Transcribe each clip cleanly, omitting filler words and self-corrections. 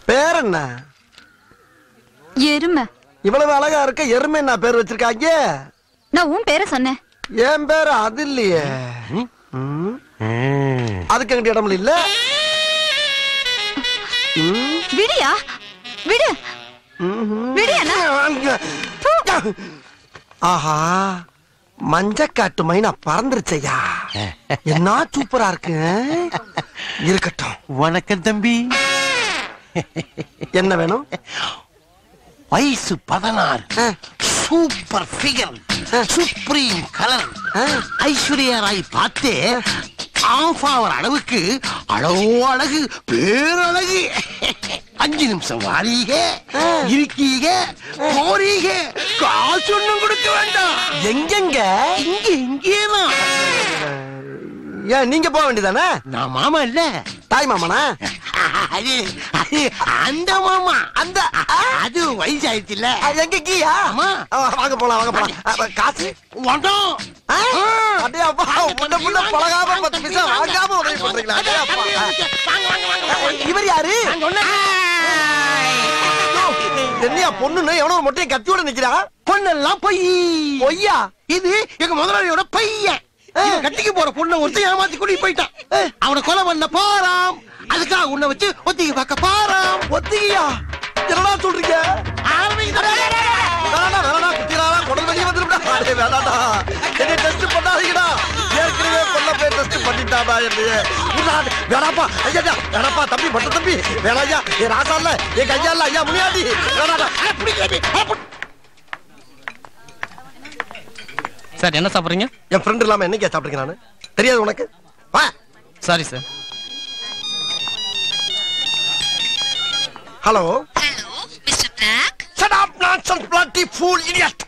பேர் என்ன? எருமை. இவ்வளவு அழகா இருக்க எருமை என்ன பேர் வச்சிருக்காங்க? நான் உன் பேரை சொன்னேன். என் பேரு அது இல்லையே. அதுக்கு எங்கிட்ட இடம் இல்ல. விடியா விடு விடியா. ஆஹா, மஞ்சக்காட்டு மைனா பறந்துருச்சையா. என்ன சூப்பரா இருக்கு. இருக்கட்டும். வணக்கம் தம்பி. என்ன வேணும்? வயசு 16, super figure, supreme colour, Aishwarya Rai பார்த்தே ஆஃப் ஆவர் அளவுக்கு அழகோ அழகு, பேரழகு. 5 நிமிஷம் வாரீக, இருக்கீக, போறீக, காசு ஒண்ணும் கொடுக்க வேண்டாம். எங்கெங்க? இங்க இங்கேதான். ஏன் நீங்க போக வேண்டியதானே? நான் மாமா இல்ல, தாய் மாமனா? அது அது அந்த மாமா. அந்த அது வயசாயிடுச்சு இல்ல. எங்க கீயா? வாங்க போலாம், வாங்க போலாம். காசு வந்தோம். அடே அப்பா, முன்ன புள்ள பழகாம 10 பைசா வாங்காம உதவி பண்றீங்களா? அடே அப்பா. இவர் யாரு? என்னையா பொண்ணுன்னு எவனோ ஒரு மொட்டையை கத்தியோட நிக்கிறா? பொண்ணெல்லாம் பொய். பொய்யா? இது எங்க முதலாளியோட பையன். கட்டிக்கு போற பொண்ணை ஒருத்தன் ஏமாத்தி கூட்டிட்டு போயிட்டான். அவனை கொலை பண்ண போறான். அதுக்காக உன்னை வச்சு ஒத்திகை பார்க்க போறான். ஒத்திகையா? என்னடா சொல்றீங்க? தம்பி மட்டும் தம்பி வேணாயா. என் ராசா இல்ல, என் கையா இல்ல, ஐயா முனியாண்டி. சார் என்ன சாப்பிடுறீங்க? என் ஃப்ரெண்ட் இல்லாம என்னைக்கே சாப்பிடுறீங்க? நானு தெரியாது உனக்கு? வா. Sorry sir. Hello. Hello mister black. Shut up nonsense bloody fool idiot.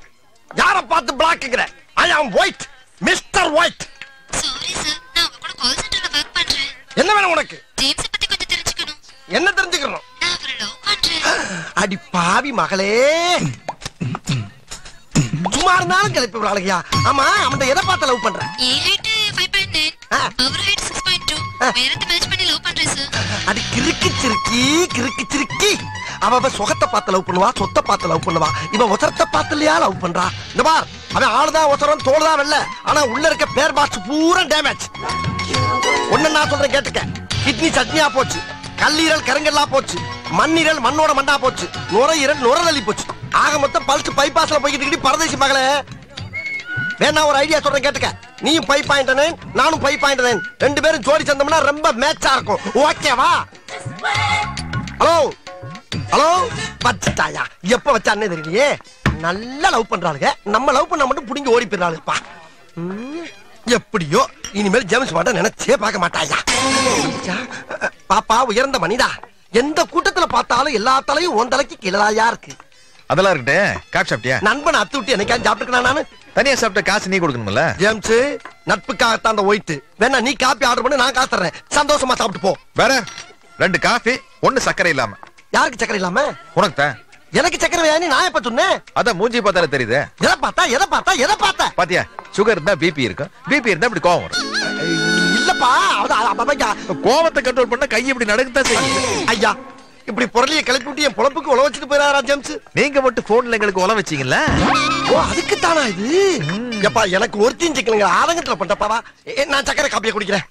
யார பார்த்து பிளாக்ங்கற? I am white. Mr. White. Sorry sir, நான் உங்க கூட கால் சென்டர்ல வர்க் பண்றேன். என்ன வேணும் உனக்கு? ஜேம்ஸ் பத்தி கொஞ்சம் தெரிஞ்சுக்கணும். என்ன தெரிஞ்சுக்கணும்? நான் அவரை லவ் பண்றேன். அடி பாவி மகளே. சும்மா இருந்தாலும் கிளப்பி விடுறாளுயா. ஆமா, அவன் எதை பார்த்து லவ் பண்ற? ஏ ஹைட் 5.9, அவர் ஹைட் 6.2. வேறத்தை மேட்ச் பண்ணி லவ் பண்றேன் சார். அடி கிறுக்கு சிறுக்கி. அவ சுகத்தை பார்த்து லவ் பண்ணுவா, சொத்தை பார்த்து லவ் பண்ணுவா. இவன் ஒசரத்தை பார்த்து இல்லையா லவ் பண்றா? இந்த பார், அவன் ஆளுதான் ஒசரம், தோளுதான் வெள்ள. ஆனா உள்ள இருக்க பேர் பாக்ஸ் பூரா டேமேஜ். ஒண்ணு நான் சொல்றேன் கேட்டுக்க. கிட்னி சட்னியா போச்சு, கல்லீரல் கருங்கல்லா போச்சு, மண்ணீரல் மண்ணோட மண்ணா போச்சு, நுரையீரல் நுரதள்ளி போச்சு. ஆக மொத்தம் பல்ஸ் பைபாஸ்ல போய்கிட்டு பரதேசி மகளே. வேணா ஒரு ஐடியா சொல்றேன் கேட்டுக்க. நீயும் 5.9, நானும் 5.9. 2 பேரும் ஜோடி சேர்ந்தோம்னா ரொம்ப மேட்சா இருக்கும். ஓகேவா? Hello hello. பச்சாயா எப்ப வச்சானே தெரியலையே. நல்லா லவ் பண்றாளுங்க. நம்ம லவ் பண்ணா மட்டும் புடிங்கி ஓடி போயிடறாளுப்பா. எப்படியோ இனிமேல் ஜேம்ஸ் மாட்ட நினைச்சே பார்க்க மாட்டாயா. பாப்பா உயர்ந்த மனிதா, எந்த கூட்டத்துல பார்த்தாலும் எல்லா தலையும் உன் தலைக்கு கீழாயா இருக்கு. அதெல்லாம் இருக்கட்டே. காப்பி சாப்பிட்டியா? நண்பன் அத்து விட்டு என்னைக்காவது சாப்பிட்டுக்கணும். நானு தனியா சாப்பிட்ட காசு நீ கொடுக்கணும்ல. ஜேம்ஸ், நட்புக்காகத்தான் அந்த ஒயிட். வேணா நீ காப்பி ஆர்டர் பண்ணி நான் காசு தர்றேன். சந்தோஷமா சாப்பிட்டு போ. வேற 2 காஃபி, 1 சக்கரை இல்லாம. யாருக்கு சக்கரை இல்லாம? உனக்கு தான். எனக்கு சக்கரை வேணா நான் எப்ப சொன்னேன்? அதான் மூஞ்சி பார்த்தாலே தெரியுது. எதை பார்த்தா பாத்தியா? சுகர் இருந்தா பிபி இருக்கும், பிபி இருந்தா இப்படி கோவம் வரும். இல்லப்பா, கோவத்தை கண்ட்ரோல் பண்ண கை இப்படி நடக்கத்தான் செய்யும். ஐயா, இப்படி பொருளிய கிளப்பி விட்டு என் பொழப்புக்கு உழ வச்சுட்டு போயிடாரா ஜேம்ஸ்? நீங்க மட்டும் போன்ல எங்களுக்கு உழ வச்சீங்கல்ல. ஓ, அதுக்கு தானா இது? எப்பா, எனக்கு ஒருத்தையும் சிக்கலுங்க ஆதங்கத்துல பண்றப்பாவா. நான் சக்கரை காப்பியை குடிக்கிறேன்.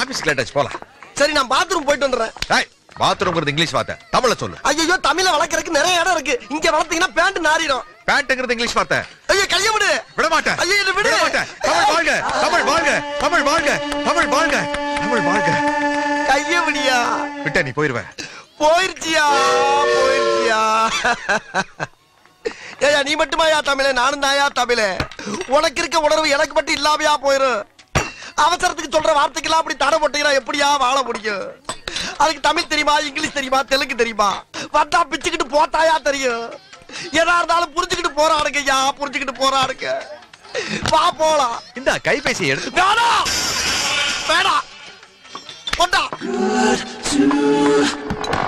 ஆபீஸ்க்கு லேட் ஆச்சு, போலாம். சரி, நான் பாத்ரூம் போயிட்டு வந்துடுறேன். பாத்ரூம்ங்கிறது இங்கிலீஷ் வார்த்தை, தமிழ்ல சொல்லு. ஐயோ, தமிழ வளர்க்கறதுக்கு நிறைய இடம் இருக்கு. இங்க வளர்த்தீங்கன்னா பேண்ட் நாரிடும். பேண்ட்ங்கிறது இங்கிலீஷ் வார்த்தை. ஐயோ, கைய விடு. விட மாட்டேன். ஐயோ, என்ன விடு. தமிழ் வாழ்க, தமிழ் வாழ்க, தமிழ் வாழ்க, தமிழ் வாழ்க, தமிழ் வாழ்க. கைய விடியா. விட்ட நீ போயிருவேன். போயிருச்சியா. ஏயா, நீ மட்டுமாயா தமிழே? நானும் தாயா தமிழே. உனக்கு இருக்க உணர்வு எனக்கு மட்டும் இல்லாமையா போயிரும். அவசரத்துக்கு சொல்ற வார்த்தைக்கெல்லாம் அப்படி தடை போட்டீங்கன்னா எப்படியா வாழ முடியும்? அதுக்கு தமிழ் தெரியுமா, இங்கிலீஷ் தெரியுமா, தெலுங்கு தெரியுமா? வந்தா பிச்சுக்கிட்டு போட்டாயா தெரியும். எதா இருந்தாலும் புரிஞ்சுக்கிட்டு போறாடுங்க ஐயா, புரிஞ்சுக்கிட்டு போறாடுங்க. வா போலாம். இந்த கைபேசியை எடுத்து. வேணாம் போட்டா.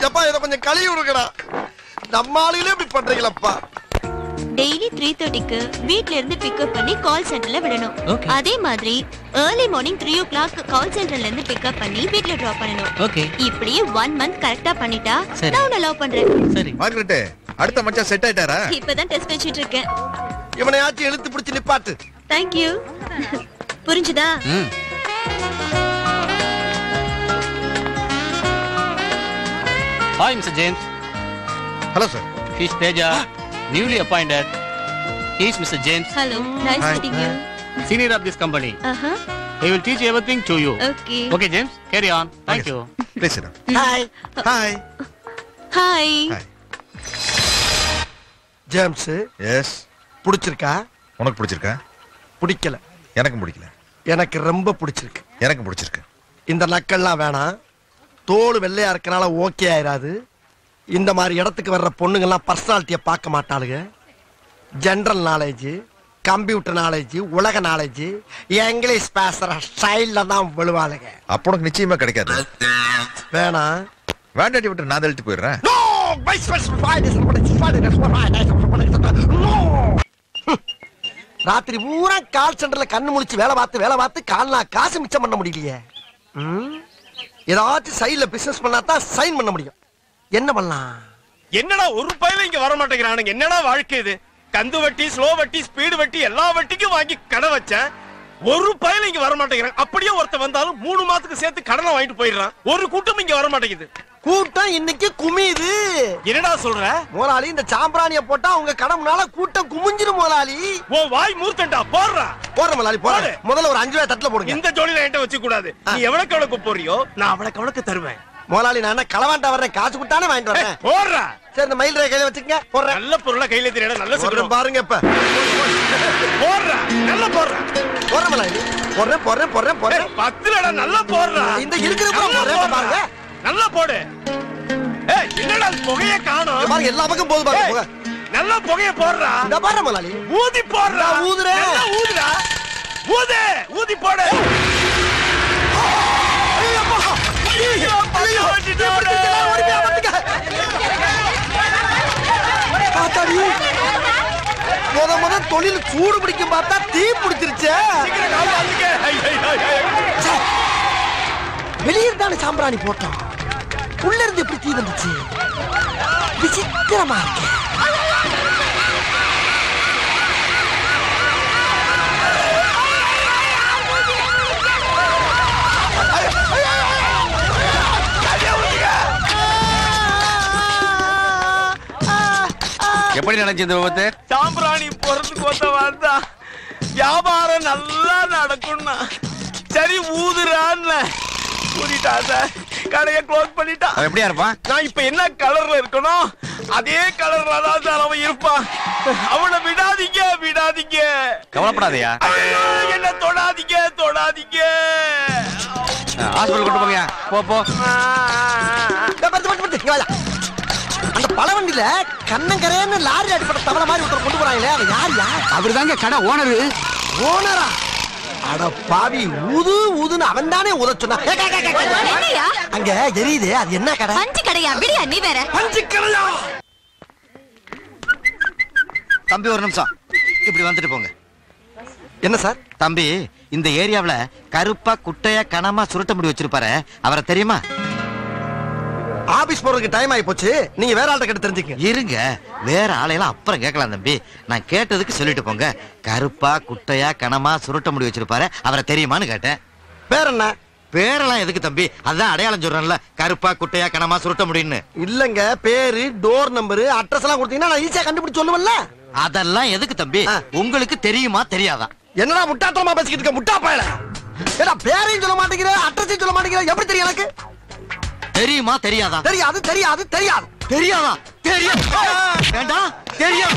எப்பா, இதை கொஞ்சம் கழுவி விடுங்கடா. நம்ம ஆளுகளே இப்படி பண்றீங்களப்பா. டெய்லி 3:30க்கு வீட்ல இருந்து பிக்கப் பண்ணி கால் சென்டர்ல விடணும். Okay. அதே மாதிரி early morning 3 o'clock கால் சென்டர்ல இருந்து பிக்கப் பண்ணி வீட்ல டிராப் பண்ணணும். ஓகே இப்படியே 1 month கரெக்ட்டா பண்ணிட்டா சரி. நான் உன்னை லவ் பண்றேன். சரி மார்கரெட் அடுத்த மச்சான் செட் ஆயிட்டாரா? இப்பதான் டெஸ்ட் வச்சிட்டு இருக்கேன். இவனையாச்சும் இழுத்து பிடிச்சு நிப்பாட்டு. Thank you. புரிஞ்சுதா? Hi, Mr. James. Hello sir. He's Teja, newly appointed. He's Mr. James, Hello. Nice Hi. meeting you. senior of this company. Uh-huh. He will teach everything to you. Okay. Okay, James, carry on. Thank you. Please sit. Hi. Hi. Hi. Hi. James yes. பிடிச்சிருக்கா? உனக்கு பிடிச்சிருக்கா? பிடிக்கல. எனக்கும் பிடிக்கல. எனக்கு ரொம்ப பிடிச்சிருக்கு. எனக்கும் பிடிச்சிருக்கு. இந்த நக்கல்லாம் வேணாம். தோல் வெள்ளையா இருக்கனால ஓகே ஆயிராது. இந்த மாதிரி இடத்துக்கு வர்ற பொண்ணுங்கெல்லாம் பர்சனாலிட்டியை பார்க்க மாட்டாளுங்க. ஜெனரல் நாலேஜ், கம்ப்யூட்டர் நாலேஜ், உலக நாலேஜ், இங்கிலீஷ் பேசுற ஸ்டைல்ல தான் விழுவாளுங்க. அப்போ உனக்கு நிச்சயமா கிடைக்காது. வேணாம். வேண்டாட்டி விட்டு நான் தள்ளிட்டு போயிடுறேன். ராத்திரி பூரா கால் சென்டர்ல கண்ணு முழிச்சு வேலை பார்த்து கால்னா காசு மிச்சம் பண்ண முடியலையே. ஏதாச்சும் சைடுல பிசினஸ் பண்ணா தான் சைன் பண்ண முடியும். என்ன பண்ணலாம்? என்னடா ஒரு பையில இங்க வர மாட்டேங்கிறானுங்க. என்னடா வாழ்க்கை இது? கந்து வட்டி, ஸ்லோ வட்டி, ஸ்பீடு வட்டி எல்லா வட்டிக்கும் வாங்கி கடை வச்சேன். ஒரு பையில இங்க வர மாட்டேங்கிறாங்க. அப்படியே ஒருத்த வந்தாலும் 3 மாசத்துக்கு சேர்த்து கடனை வாங்கிட்டு போயிடுறான். ஒரு கூட்டம் இங்க வர மாட்டேங்குது. கூட்டம் இன்னைக்கு குமியுது. என்னடா சொல்ற? முதலாளி இந்த சாம்பிராணிய போட்டா உங்க கடமுனால கூட்டம் குமிஞ்சிரும் முதலாளி. ஓ வாய் மூர்த்தண்டா போடுறா. போடுற முதலாளி போடு. முதல்ல ஒரு 5 ரூபாய் தட்டுல போடுங்க. இந்த ஜோடியில என்கிட்ட வச்சு கூடாது. நீ எவ்வளவுக்கு எவ்வளவுக்கு போறியோ நான் அவ்வளவுக்கு தருவேன். முதலாளி நான் என்ன களவாண்டா வர்றேன், காசு கொடுத்தானே வாங்கிட்டு வரேன். போடுறா. சரி இந்த மயில் கையில வச்சுக்கங்க. போடுறேன். நல்ல பொருளை கையில தெரியல. நல்ல சொல்றேன் பாருங்க இப்ப. போடுறா. நல்ல போடுறா. போடுற முதலாளி. போடுறேன். 10லடா நல்ல போடுறா. இந்த இருக்கிற போடுறேன் பாருங்க. நல்ல போடு. ஏய் என்னடா புகைய காணோம்? பாருங்க எல்லா பக்கம் போகுது பாருங்க புகை. நல்ல புகைய போடுறா. இந்த பாருங்க முதலாளி. ஊதி போடுறா. ஊதுறேன். நல்லா ஊதுடா. ஊதி போடு. முத தொழில் சூடு பிடிக்கும் பார்த்தா தீ பிடிச்சிருச்சு. வெளியிருந்தானே சாம்பிராணி போட்டோம். உள்ள இருந்து எப்படி தீ வந்துச்சு? விசித்திரமா இருக்கு. எப்படி நடந்துச்சு இந்த விபத்து? சாம்பிராணி போறதுக்கு வந்த வந்தா வியாபாரம் நல்லா நடக்கும்னா சரி ஊதுறான்னு ஊதிட்டா சார். கடையை க்ளோஸ் பண்ணிட்டா. அவன் எப்படியா இருப்பான்? நான் இப்ப என்ன கலர்ல இருக்கணும் அதே கலர்ல தான் சார் அவன் இருப்பான். அவனை விடாதீங்க. கவலைப்படாதயா. என்ன தொடாதீங்க. ஹாஸ்பிடல் கொண்டு போங்க. போ. அந்த பழவண்டியில கண்ணங்கரைன்னு லாரி அடிப்பட்ட தவளை மாதிரி ஒருத்தர் கொண்டு போறாங்களே, அது யாருயா? அவர்தாங்க கடை ஓனரு. ஓனரா? அட பாவி, ஊதுன்னு அவன் தானே ஊத சொன்னான். அங்க எரியுது, அது என்ன கடை? பஞ்சு கடையா? விடியா நீ வேற. பஞ்சு கடையா? தம்பி ஒரு நிமிஷம் இப்படி வந்துட்டு போங்க. என்ன சார்? தம்பி இந்த ஏரியாவுல கருப்பா குட்டையா கனமா சுருட்ட முடி வச்சிருப்பாரு, அவரை தெரியுமா? ஆபீஸ் போறதுக்கு டைம் ஆகி போச்சு, நீங்க வேற ஆள்கிட்ட கேட்டு தெரிஞ்சுக்கங்க. இருங்க, வேற ஆளையெல்லாம் அப்புறம் கேட்கலாம் தம்பி. நான் கேட்டதுக்கு சொல்லிட்டு போங்க. கருப்பா குட்டையா கனமா சுருட்ட முடி வச்சிருப்பாரு, அவரை தெரியுமான்னு கேட்டேன். பேர் என்ன? பேரெல்லாம் எதுக்கு தம்பி, அதான் அடையாளம் சொல்றேன்ல, கருப்பா குட்டையா கனமா சுருட்ட முடின்னு. இல்லங்க, பேரு, டோர் நம்பர், அட்ரஸ் எல்லாம் கொடுத்தீங்கன்னா நான் ஈஸியா கண்டுபிடிச்சு சொல்லுவேன்ல. அதெல்லாம் எதுக்கு தம்பி, உங்களுக்கு தெரியுமா தெரியாதா? என்னடா முட்டாத்தனமா பேசிக்கிட்டு இருக்க முட்டா பயல? ஏடா பேரையும் சொல்ல மாட்டேங்கிற, அட்ரஸையும் சொல்ல மாட்டேங்கிற, எப்படி தெரியும் எனக்கு? தெரியுமா தெரியாதா? தெரியாது. தெரியாதா? தெரியும். வேண்டாம், தெரியும்.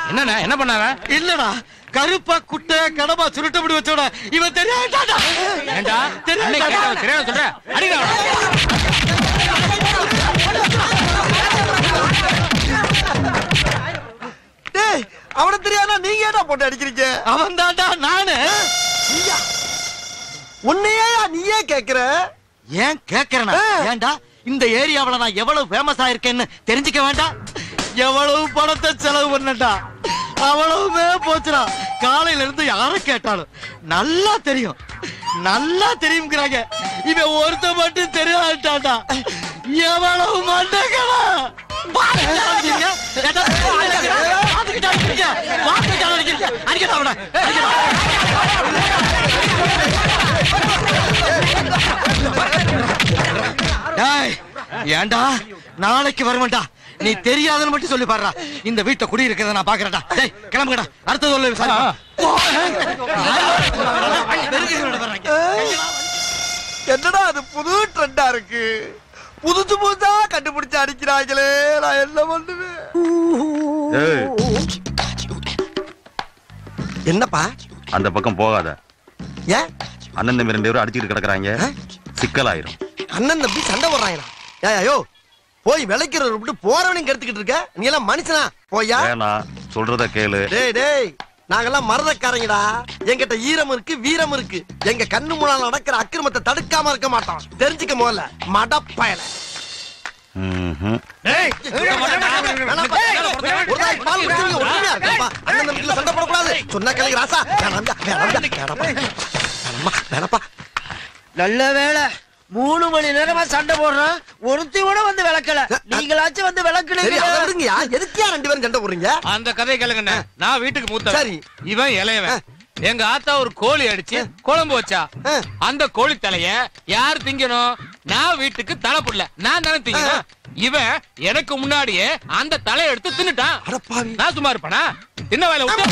என்ன என்ன பண்ணாங்க? இல்லடா, கருப்பா குட்டை கடமா சுருட்ட முடி வச்சோட இவன் தெரியாதா? ஏண்டா தெரியாத சொல்ற? அடிடா. டேய், அவன தெரியாதா நீங்க ஏடா போட்டு அடிக்கிறீங்க? அவன் தான்டா நானு. உன்னையே நீயே கேக்குற? ஏன் கேக்குறேனா? ஏண்டா இந்த ஏரியாவுல நான் எவ்வளவு ஃபேமஸ் ஆயிருக்கேன்னு தெரிஞ்சுக்க வேண்டாம்? எவ்வளவு பணத்தை செலவு பண்ணட்டா அவ்வளவுமே போச்சுடா. காலையில இருந்து யார கேட்டாலும் நல்லா தெரியுங்கிறாங்க. இவன் ஒருத்த மட்டும் தெரியாட்டாடா. எவ்வளவு மண்டகளா ஏண்டா நாளைக்கு வருவேன்டா. நீ தெரியாதுன்னு மட்டும் சொல்லி பாருடா. இந்த வீட்டை குடி இருக்கிறத நான் பாக்குறேன்டா. டேய் கிளம்புங்கடா. அடுத்த சொல்லு என்னடா அது புது ட்ரெண்டா இருக்கு. புதுசா கண்டுபிடிச்சு அடிக்கிறாங்களே. நான் என்ன பண்ணுவேன்? என்னப்பா அந்த பக்கம் போகாத. ஏன்? அண்ணன் தம்பி 2 பேரும் அடிச்சுட்டு கிடக்குறாங்க. சிக்கலாயிரும். அண்ணன் தம்பி சண்டை போடுறாங்களா? ஏயோ போய் விளைக்கிறத விட்டு போறவனையும் கெடுத்துக்கிட்டு இருக்க. நீ எல்லாம் மனுஷனா? போயா சொல்றத கேளு. டேய் நாங்கெல்லாம் மரதக்காரங்கடா. எங்கிட்ட ஈரம் இருக்கு, வீரம் இருக்கு. எங்க கண்ணு முன்னால நடக்கிற அக்கிரமத்தை தடுக்காம இருக்க மாட்டோம். தெரிஞ்சுக்க முதல்ல மடப்பயல. சண்டை போடக்கூடாது சொன்ன கேளுங்க ராசா. வேணப்பா. நல்ல வேலை 3 மணி நேரமா சண்டை போடுறோம். ஒருத்தி கூட வந்து விளக்கல. நீங்களாச்சும் வந்து விளக்குறீங்க. எதுக்கு 2 பேரும் சண்டை போடுறீங்க? அந்த கதை கேளுங்க. நான் வீட்டுக்கு மூத்த. சரி இவன் இளையவன். எங்க ஆத்தா ஒரு கோழி அடிச்சு குழம்பு வச்சா. அந்த கோழி தலைய யார் திங்கணும்? நான் வீட்டுக்கு தலை புடல. நான் தானே திங்கணும். இவன் எனக்கு முன்னாடியே அந்த தலையை எடுத்து தின்னுட்டான். நான் சும்மா இருப்பானா? தின்ன வேலை விட்டு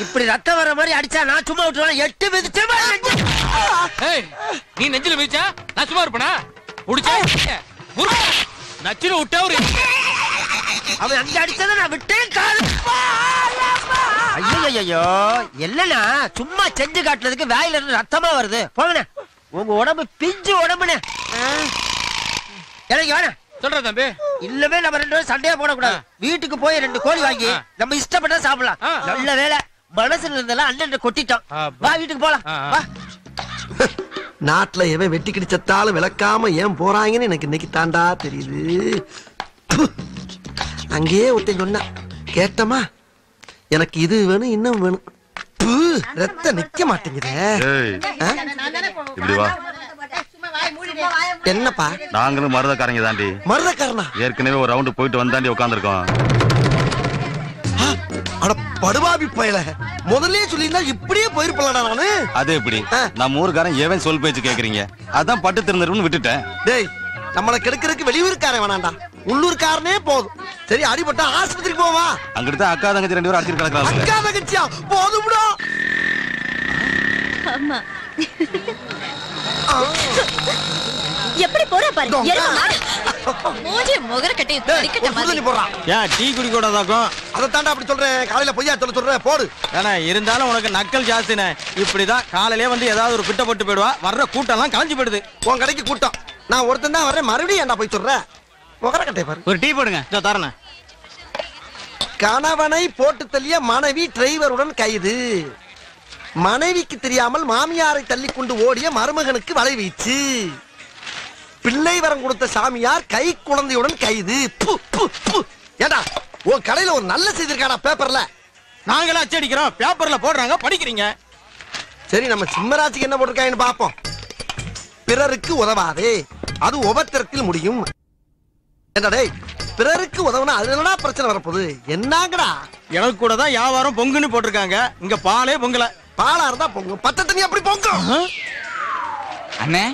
இப்படி ரத்தம் வர மாதிரி அடிச்சா நான் சும்மா விட்டுருவேன். 8 மிதிச்சு நீ நெஞ்சில மிதிச்சா நான் சும்மா இருப்பேனா? புடிச்சா நச்சில விட்டா ஒரு அவன் அங்க அடிச்சதை நான் விட்டேன். ஐயோ இல்லனா சும்மா செஞ்சு காட்டுறதுக்கு வாயில இருந்து ரத்தமா வருது. போங்கண்ணே. உங்க உடம்பு பிஞ்சு உடம்புனே. எனக்கு வேணாம். சொல்ற தம்பி. இல்லவே நம்ம 2 பேரும் சண்டையா போடக்கூடாது. வீட்டுக்கு போய் 2 கோழி வாங்கி நம்ம இஷ்டப்பட்டா சாப்பிடலாம். நல்ல வேலை மனசுல இருந்தெல்லாம் அண்ணன் கொட்டிட்டோம். வா வீட்டுக்கு போலாம். வா. நாட்டுல எவன் வெட்டி கிடிச்சத்தாலும் விளக்காம ஏன் போறாங்கன்னு எனக்கு இன்னைக்கு தாண்டா தெரியுது. அங்கேயே ஒருத்தன் சொன்ன கேட்டமா எனக்கு இது வேணும் இன்னும் வேணும். ரத்த நிக்க மாட்டேங்குதே. இப்படி வா. என்னப்பா? நாங்களும் மருதக்காரங்க தாண்டி. மருதக்காரனா? ஏற்கனவே ஒரு ரவுண்டு போயிட்டு வந்தாண்டி உட்காந்துருக்கோம். அட படுபாவி பயல. முதல்லயே சொல்லிருந்தா இப்படியே போயிருப்பலடா நானு. அது எப்படி? நம்ம ஊருக்காரன் ஏவன் சொல் பேச்சு கேக்குறீங்க. அதான் பட்டு திருந்தருன்னு விட்டுட்டேன். டேய் நம்மள கெடுக்கிறதுக்கு வெளியூர்காரன் வேணாண்டா. உள்ளூர்காரனே போதும். சரி அடிபட்டா ஆஸ்பத்திரிக்கு போவா. அங்கிட்டு அக்கா தங்கச்சி 2 பேரும் அடிச்சிட்டு கிடக்குறாங்க. அக்கா தங்கச்சியா? போதும்டா. அம்மா எப்படி போற பாரு. மூஞ்சி முகர கட்டி அடிக்கட்ட மாதிரி போறா. ஏன் டீ குடி கூடாதாக்கும்? அத தாண்டா அப்படி சொல்றேன். காலையில பொய்யா சொல்றேன் போடு. ஏன்னா இருந்தாலும் உனக்கு நக்கல் ஜாஸ்தினே. இப்படிதான் காலையிலே வந்து ஏதாவது ஒரு பிட்ட போட்டு போயிடுவா. வர்ற கூட்டம் எல்லாம் காஞ்சி போயிடுது. உன் கடைக்கு கூட்டம். நான் ஒருத்தன் தான் வரேன். மறுபடியும் ஏன்டா போய் சொல்ற? முகர கட்டை பாரு. ஒரு டீ போடுங்க. இதோ தரேன். கணவனை போட்டு தள்ளிய மனைவி டிரைவருடன் கைது. மனைவிக்கு தெரியாமல் மாமியாரை தள்ளி கொண்டு ஓடிய மருமகனுக்கு வலை வீச்சு. பிள்ளை வரம் கொடுத்த சாமியார் கை குழந்தையுடன் கைது. ஏடா உன் கடையில ஒரு நல்ல செய்தி இருக்காடா பேப்பர்ல? நாங்களே அச்சடிக்கிறோம். பேப்பர்ல போடுறாங்க படிக்கிறீங்க. சரி நம்ம சிம்மராஜுக்கு என்ன போட்டிருக்காங்கன்னு பாப்போம். பிறருக்கு உதவாதே அது உபத்திரத்தில் முடியும். என்னடா பிறருக்கு உதவுனா அது என்னடா பிரச்சனை வரப்போகுது? என்னங்கடா? எனக்கு கூட தான் வியாபாரம் பொங்குன்னு போட்டிருக்காங்க. இங்க பாலே பொங்கல. பாலா இருந்தா பொங்கும். பச்சை தண்ணி அப்படி பொங்கும். அண்ணே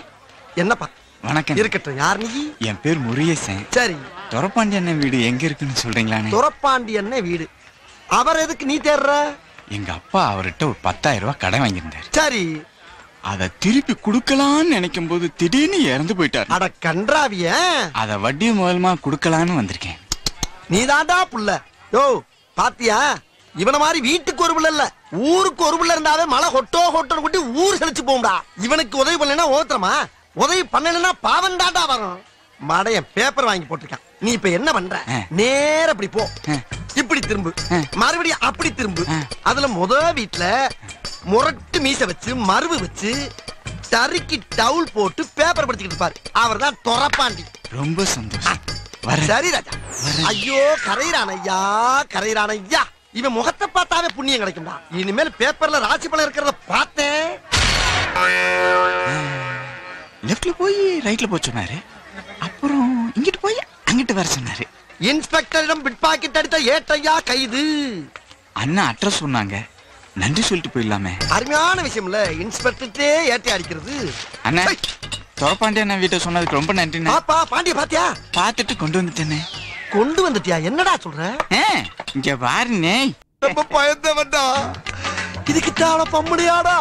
என்னப்பா? வணக்கம். இருக்கட்டும். யார் நீ? என் பேர் முருகேசன். சரி துரப்பாண்டி அண்ணன் வீடு எங்க இருக்குன்னு சொல்றீங்களா? துரப்பாண்டி அண்ணன் வீடு. அவர் எதுக்கு நீ தேடுற? எங்க அப்பா அவர்கிட்ட ஒரு 10,000 ரூபாய் கடன் வாங்கியிருந்தாரு. சரி அத திருப்பி குடுக்கலான்னு நினைக்கும் போது திடீர்னு இறந்து போயிட்டாரு. அட கன்றாவிய. அத வட்டி மூலமா குடுக்கலான்னு வந்திருக்கேன். நீ தாண்டா புள்ள. யோ பாத்தியா? இவன மாதிரி வீட்டுக்கு ஒரு புள்ள இல்ல ஊருக்கு ஒரு புள்ள இருந்தாவே மழை ஹொட்டோ ஹொட்டோன்னு கொட்டி ஊர் செழிச்சு போகும்டா. இவனுக்கு உதவி பண்ணலன்னா ஓத்திரமா? உதவி பண்ணலன்னா பாவம் தாண்டா வரும். மடையன் பேப்பர் வாங்கி போட்டிருக்கான். நீ இப்ப என்ன பண்ற? நேர அப்படி போ. இப்படி திரும்பு. மறுபடியும் அப்படி திரும்பு. அதுல முத வீட்டுல முரட்டு மீச வச்சு மருவு வச்சு டரிக்கி டவுல் போட்டு பேப்பர் படிச்சுக்கிட்டு இருப்பாரு. அவர் தான் தொரப்பாண்டி. ரொம்ப சந்தோஷம். சரி ராஜா. ஐயோ கரையிறான் ஐயா, கரையிறான் ஐயா. இவன் முகத்தை பார்த்தாவே புண்ணியம் கிடைக்கும்டா. இனிமேல் பேப்பர்ல ராசி பலன் இருக்கிறத பார்த்தேன். லெஃப்ட்ல போய் ரைட்ல போய் சொன்னாரு. அப்புறம் இங்கிட்டு போய் அங்கிட்டு வர சொன்னாரு. இன்ஸ்பெக்டரிடம் பிட் பாக்கெட் அடித்த ஏட்டையா கைது. அண்ணா அட்ரஸ் சொன்னாங்க. நன்றி சொல்லிட்டு போயிடலாமே. அருமையான விஷயம்ல இன்ஸ்பெக்டரே ஏட்டை அடிக்கிறது. அண்ணா தொரப்பாண்டி அண்ணா வீட்டை சொன்னதுக்கு ரொம்ப நன்றி. பாப்பா பாண்டிய பாத்தியா? பார்த்துட்டு கொண்டு வந்துட்டேனே. கொண்டு வந்துட்டியா? என்னடா சொல்ற? இங்க பாருனே. ரொம்ப பயந்தவன்டா. இதுக்கு தாள பம்முடியாடா.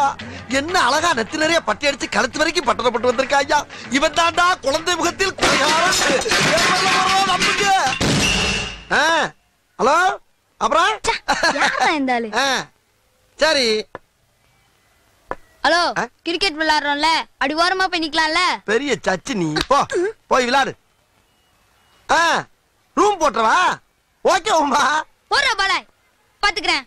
என்ன அழகா நெத்தி நிறைய பட்டி அடிச்சு கழுத்து வரைக்கும் பட்டணப்பட்டு வந்திருக்கா ஐயா. இவன் தாண்டா குழந்தை முகத்தில் குறையாரன். ஹலோ அப்புறம் சரி. ஹலோ கிரிக்கெட் விளையாடுறோம்ல, அடி ஓரமா போய் நிக்கலாம்ல. பெரிய சச்சு நீ போ, போய் விளையாடு. ரூம் போட்டுறவா? ஓகே உமா போற பாலாய் பாத்துக்கிறேன்.